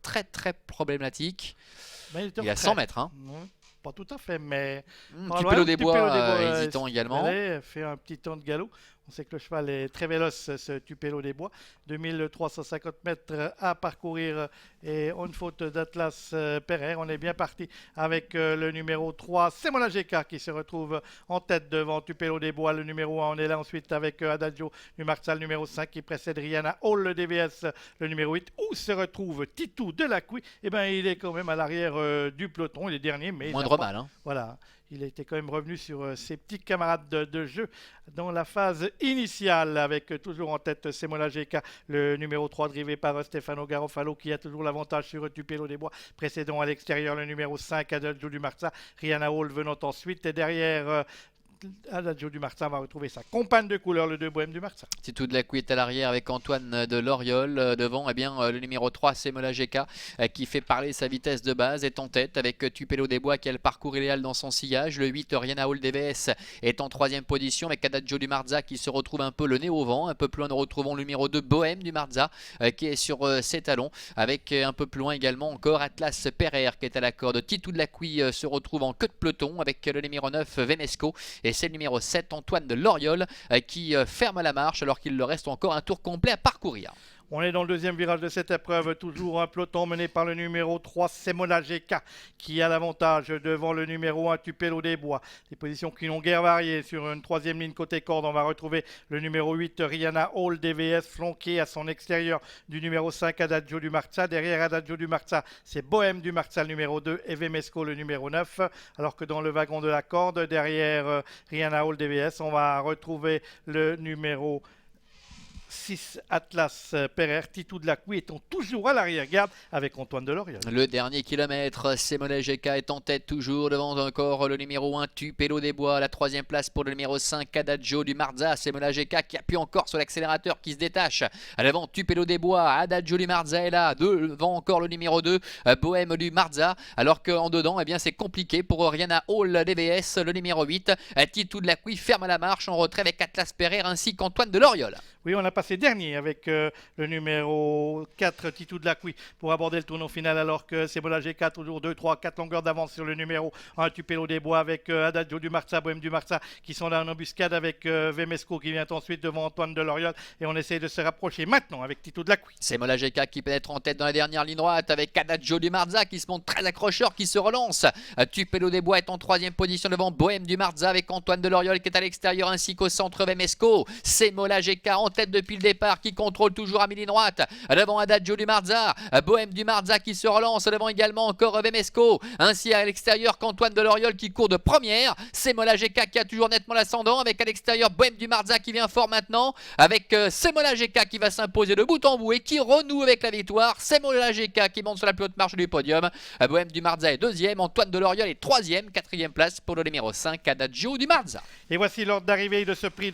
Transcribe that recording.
très très problématique. Mais il Il est à 100 mètres. Hein. Pas tout à fait, mais Tupelo des Bois, hésitant également. Fait un petit temps de galop. On sait que le cheval est très véloce, ce Tupelo des Bois. 2350 mètres à parcourir et une faute d'Atlas Pereire. On est bien parti avec le numéro 3, Semola GK, qui se retrouve en tête devant Tupelo des Bois. Le numéro 1, on est là ensuite avec Adagio du Marza, le numéro 5 qui précède Rihanna Hall, le DVS, le numéro 8. Où se retrouve Titou de la Couy? Eh bien, il est quand même à l'arrière du peloton. Il est dernier, mais moindre mal. Hein. Voilà. Il était quand même revenu sur ses petits camarades de jeu dans la phase initiale, avec toujours en tête Semola GK, le numéro 3 drivé par Stefano Garofalo, qui a toujours l'avantage sur Tupelo des Bois, précédant à l'extérieur le numéro 5, Adagio du Marza, Rihanna Hall venant ensuite, et derrière Adagio du Marza va retrouver sa compagne de couleur, le 2 Bohème du Marza. Titou de la Couy est à l'arrière avec Antoine de Loriol devant. Eh bien, le numéro 3, Semola GK, qui fait parler sa vitesse de base, est en tête avec Tupelo des Bois qui a le parcours idéal dans son sillage. Le 8, Rihanna Hall DVS, est en troisième position avec Adagio du Marza qui se retrouve un peu le nez au vent. Un peu plus loin, nous retrouvons le numéro 2, Bohème du Marza, qui est sur ses talons, avec un peu plus loin également encore Atlas Pereire qui est à la corde. Titou de la Couy se retrouve en queue de peloton avec le numéro 9, Vemesco, et c'est le numéro 7, Antoine de Loriol, qui ferme la marche alors qu'il leur reste encore un tour complet à parcourir. On est dans le deuxième virage de cette épreuve, toujours un peloton mené par le numéro 3, Semola GK, qui a l'avantage devant le numéro 1, Tupelo des Bois. Des positions qui n'ont guère varié. Sur une troisième ligne côté corde, on va retrouver le numéro 8, Rihanna Hall DVS, flanqué à son extérieur du numéro 5, Adagio du Marza. Derrière Adagio du Marza, c'est Bohème du Marza, le numéro 2, et Vemesco, le numéro 9. Alors que dans le wagon de la corde, derrière Rihanna Hall DVS, on va retrouver le numéro 6, Atlas Pereire. Titou de la Couy étant toujours à l'arrière-garde avec Antoine de Loriol. Le dernier kilomètre, Semola GK est en tête toujours devant encore le numéro 1, Tupelo des Bois. La troisième place pour le numéro 5, Adagio du Marza. Semola GK qui appuie encore sur l'accélérateur, qui se détache. À l'avant, Tupelo des Bois, Adagio du Marza est là. Devant encore le numéro 2, Bohème du Marza. Alors qu'en dedans, eh bien, c'est compliqué pour Rihanna Hall DVS, le numéro 8. Titou de la Couy ferme la marche en retrait avec Atlas Pereire ainsi qu'Antoine de Loriol. Oui, on a passé dernier avec le numéro 4, Titou de la Couy, pour aborder le tournoi final, alors que Semola GK toujours 2, 3, 4 longueurs d'avance sur le numéro 1, Tupelo des Bois, avec Adagio du Marza, Bohème du Marza, qui sont là en embuscade avec Vemesco qui vient ensuite devant Antoine de Loriol, et on essaie de se rapprocher maintenant avec Titou de la Couy. Semola GK qui pénètre en tête dans la dernière ligne droite avec Adagio du Marza qui se montre très accrocheur, qui se relance. Tupelo des Bois est en troisième position devant Bohème du Marza avec Antoine de Loriol qui est à l'extérieur ainsi qu'au centre Vemesco. Semola GK en tête depuis le départ, qui contrôle toujours à mi-ligne droite devant Adagio du Marza, Bohème du Marza qui se relance devant également encore Vemesco, ainsi à l'extérieur qu'Antoine de Loriol qui court de première. Semola GK qui a toujours nettement l'ascendant avec à l'extérieur Bohème du Marza qui vient fort maintenant avec Semola GK qui va s'imposer de bout en bout et qui renoue avec la victoire. Semola GK qui monte sur la plus haute marche du podium. Bohème du Marza est deuxième, Antoine de Loriol est troisième, quatrième place pour le numéro 5, Adagio du Marza. Et voici l'ordre d'arrivée de ce prix